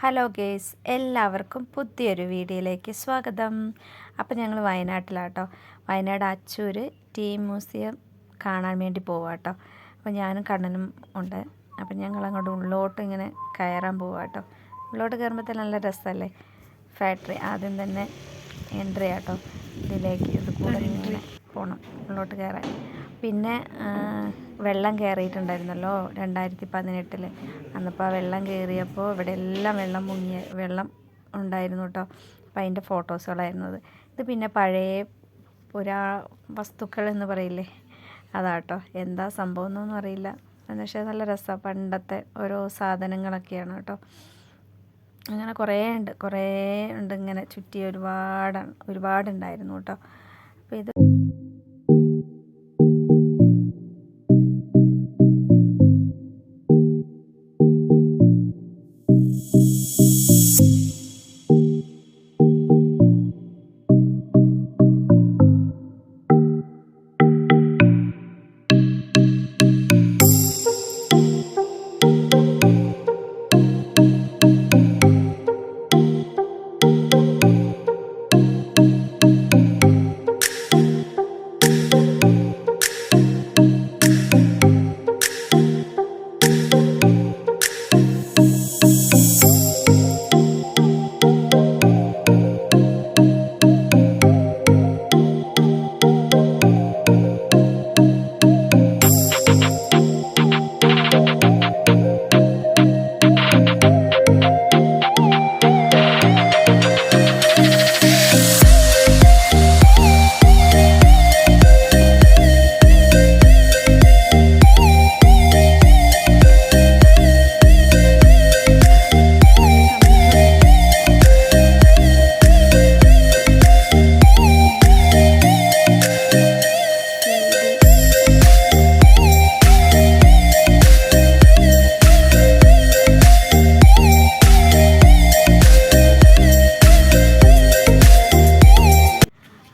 Hello guys, എല്ലാവർക്കും പുതിയൊരു വീഡിയോയിലേക്ക് സ്വാഗതം. അപ്പോൾ ഞങ്ങൾ വയനാട്ടിലാട്ടോ. വയനാട് അച്ചൂർ ടീ മ്യൂസിയം കാണാൻ വേണ്ടി പോവാട്ടോ. അപ്പോൾ ഞാനും കണ്ണനും ഉണ്ട്. അപ്പോൾ ഞങ്ങൾ അങ്ങോട്ട് ഉള്ളോട്ട് ഇങ്ങനെ കയറാൻ പോവാട്ടോ. ഉള്ളോട്ട് കയറുമ്പോൾ നല്ല രസമല്ലേ. ഫാക്ടറി ആദ്യം തന്നെ എൻട്രി ആട്ടോ. ഇതിലേക്ക് ഇത് കൂടെ ഇങ്ങനെ പോകണം ഉള്ളോട്ട് കയറാൻ. പിന്നെ വെള്ളം കയറിയിട്ടുണ്ടായിരുന്നല്ലോ 2018. അന്നിപ്പോൾ ആ വെള്ളം കയറിയപ്പോൾ ഇവിടെ എല്ലാം വെള്ളം ഉണ്ടായിരുന്നു കേട്ടോ. അപ്പം അതിൻ്റെ ഫോട്ടോസുകളായിരുന്നത്. ഇത് പിന്നെ പഴയ വസ്തുക്കൾ എന്ന് പറയില്ലേ, അതാട്ടോ. എന്താ സംഭവം എന്നൊന്നും അറിയില്ല. പക്ഷേ നല്ല രസമാണ്. പണ്ടത്തെ ഓരോ സാധനങ്ങളൊക്കെയാണ് കേട്ടോ. അങ്ങനെ കുറേ ഉണ്ട് ഇങ്ങനെ ചുറ്റി ഒരുപാടുണ്ടായിരുന്നു കേട്ടോ. അപ്പോൾ ഇത്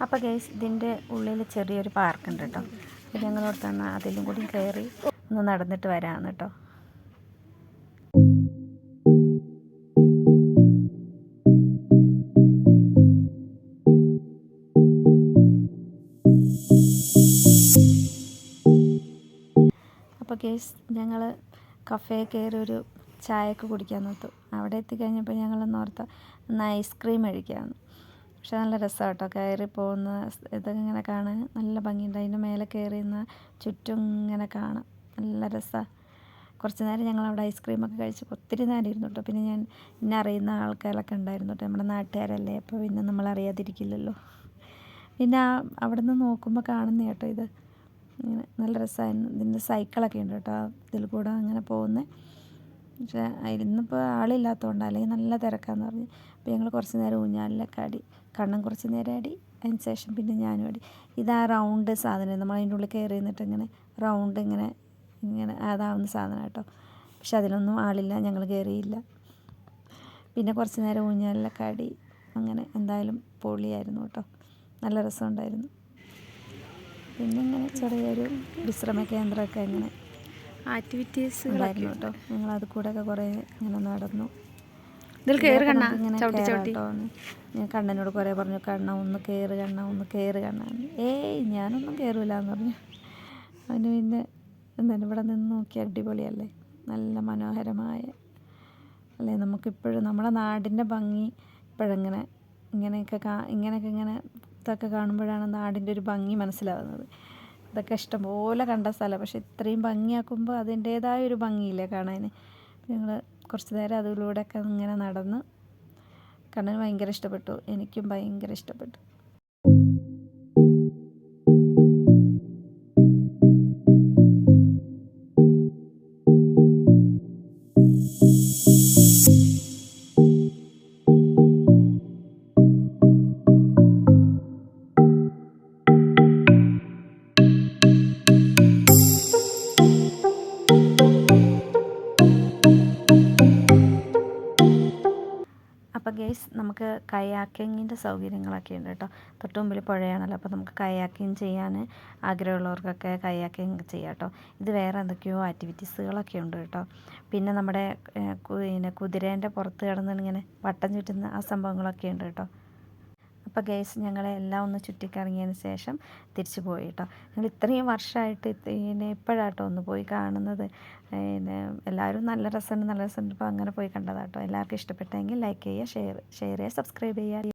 അപ്പോൾ ഗൈസ്, ഇതിൻ്റെ ഉള്ളിൽ ചെറിയൊരു പാർക്കുണ്ട് കേട്ടോ. അപ്പോൾ ഞങ്ങളോട് തന്നെ അതിലും കൂടി കയറി ഒന്ന് നടന്നിട്ട് വരാമെന്ന് കേട്ടോ. അപ്പോൾ ഗൈസ്, ഞങ്ങൾ കഫേ കയറി ഒരു ചായയൊക്കെ കുടിക്കാൻ നോർത്തു. അവിടെ എത്തിക്കഴിഞ്ഞപ്പോൾ ഞങ്ങളൊന്ന് ഓർത്ത് ഒന്ന് ഐസ്ക്രീം കഴിക്കാമെന്ന്. പക്ഷെ നല്ല രസമാണ് കേട്ടോ. കയറി പോകുന്ന ഇതൊക്കെ ഇങ്ങനെ കാണാൻ നല്ല ഭംഗിയുണ്ട്. അതിൻ്റെ മേലെ കയറി നിന്ന് ചുറ്റും ഇങ്ങനെ കാണാം, നല്ല രസമാണ്. കുറച്ച് നേരം ഞങ്ങളവിടെ ഐസ്ക്രീമൊക്കെ കഴിച്ച് ഒത്തിരി നേരം ഇരുന്നു കേട്ടോ. പിന്നെ എന്നെ അറിയുന്ന ആൾക്കാരൊക്കെ ഉണ്ടായിരുന്നു കേട്ടോ. നമ്മുടെ നാട്ടുകാരല്ലേ, അപ്പോൾ പിന്നെ നമ്മളറിയാതിരിക്കില്ലല്ലോ. പിന്നെ അവിടെ നിന്ന് നോക്കുമ്പോൾ കാണുന്ന കേട്ടോ ഇത് ഇങ്ങനെ നല്ല രസമായിരുന്നു. ഇതിൻ്റെ സൈക്കിളൊക്കെ ഉണ്ട് കേട്ടോ ഇതിൽ കൂടെ അങ്ങനെ പോകുന്നത്. പക്ഷേ ഇന്നിപ്പോൾ ആളില്ലാത്തതുകൊണ്ട്, അല്ലെങ്കിൽ നല്ല തിരക്കാന്ന് പറഞ്ഞു. അപ്പോൾ ഞങ്ങൾ കുറച്ച് നേരം ഊഞ്ഞാലിലൊക്കെ ആടി. കണ്ണൻ കുറച്ച് നേരം ആടി. അതിന് ശേഷം പിന്നെ ഞാനും ആടി. ഇതാ റൗണ്ട് സാധനം, നമ്മൾ അതിൻ്റെ ഉള്ളിൽ കയറി നിന്നിട്ട് ഇങ്ങനെ റൗണ്ട് ഇങ്ങനെ അതാവുന്ന സാധനം കേട്ടോ. പക്ഷെ അതിലൊന്നും ആളില്ല, ഞങ്ങൾ കയറിയില്ല. പിന്നെ കുറച്ച് നേരം ഊഞ്ഞാലിലൊക്കെ ആടി. അങ്ങനെ എന്തായാലും പൊളിയായിരുന്നു കേട്ടോ. നല്ല രസമുണ്ടായിരുന്നു. പിന്നെ ഇങ്ങനെ ചെറിയൊരു വിശ്രമ കേന്ദ്രമൊക്കെ ഇങ്ങനെ ആക്ടിവിറ്റീസ് ഉണ്ടായിരുന്നു കേട്ടോ. ഞങ്ങൾ അത് കൂടെയൊക്കെ കുറേ ഇങ്ങനെ നടന്നു. ഞാൻ കണ്ണനോട് കുറേ പറഞ്ഞു, കണ്ണ ഒന്ന് കയറ് കണ്ണ. ഞാനൊന്നും കയറില്ല എന്ന് പറഞ്ഞു. അതിന് പിന്നെ എന്താണ് ഇവിടെ നിന്ന് നോക്കി അടിപൊളിയല്ലേ, നല്ല മനോഹരമായ അല്ലേ. നമുക്കിപ്പോഴും നമ്മുടെ നാടിൻ്റെ ഭംഗി ഇങ്ങനെയൊക്കെ ഇതൊക്കെ കാണുമ്പോഴാണ് നാടിൻ്റെ ഒരു ഭംഗി മനസ്സിലാവുന്നത്. ഇതൊക്കെ ഇഷ്ടംപോലെ കണ്ട സ്ഥലം, പക്ഷെ ഇത്രയും ഭംഗിയാക്കുമ്പോൾ അതിൻ്റേതായ ഒരു ഭംഗിയില്ലേ കാണാൻ. ഞങ്ങൾ കുറച്ച് നേരം അതിലൂടെയൊക്കെ ഇങ്ങനെ നടന്ന്. കണ്ണന് ഭയങ്കര ഇഷ്ടപ്പെട്ടു, എനിക്കും ഭയങ്കര ഇഷ്ടപ്പെട്ടു. അപ്പോൾ ഗെയ്സ് നമുക്ക് കയാക്കിങ്ങിൻ്റെ സൗകര്യങ്ങളൊക്കെ ഉണ്ട് കേട്ടോ. തൊട്ട് മുമ്പിൽ പുഴയാണല്ലോ, അപ്പോൾ നമുക്ക് കയാക്കിങ് ചെയ്യാൻ ആഗ്രഹമുള്ളവർക്കൊക്കെ കയാക്കിങ് ചെയ്യാം കേട്ടോ. ഇത് വേറെ എന്തൊക്കെയോ ആക്ടിവിറ്റീസുകളൊക്കെ ഉണ്ട് കേട്ടോ. പിന്നെ നമ്മുടെ പിന്നെ കുതിരേൻ്റെ പുറത്ത് കിടന്നിങ്ങനെ വട്ടം ചുറ്റുന്ന ആ സംഭവങ്ങളൊക്കെ ഉണ്ട് കേട്ടോ. അപ്പോൾ ഗെയ്സ് ഞങ്ങളെ എല്ലാം ഒന്ന് ചുറ്റിക്കറങ്ങിയതിന് ശേഷം തിരിച്ചു പോയി കേട്ടോ. ഞങ്ങൾ ഇത്രയും വർഷമായിട്ട് പിന്നെ ഇപ്പോഴാട്ടോ ഒന്ന് പോയി കാണുന്നത്. പിന്നെ എല്ലാവരും നല്ല രസമുണ്ട് അപ്പോൾ അങ്ങനെ പോയി കണ്ടതാട്ടോ. എല്ലാവർക്കും ഇഷ്ടപ്പെട്ടെങ്കിൽ ലൈക്ക് ചെയ്യുക, ഷെയർ ചെയ്യുക, സബ്സ്ക്രൈബ് ചെയ്യുക.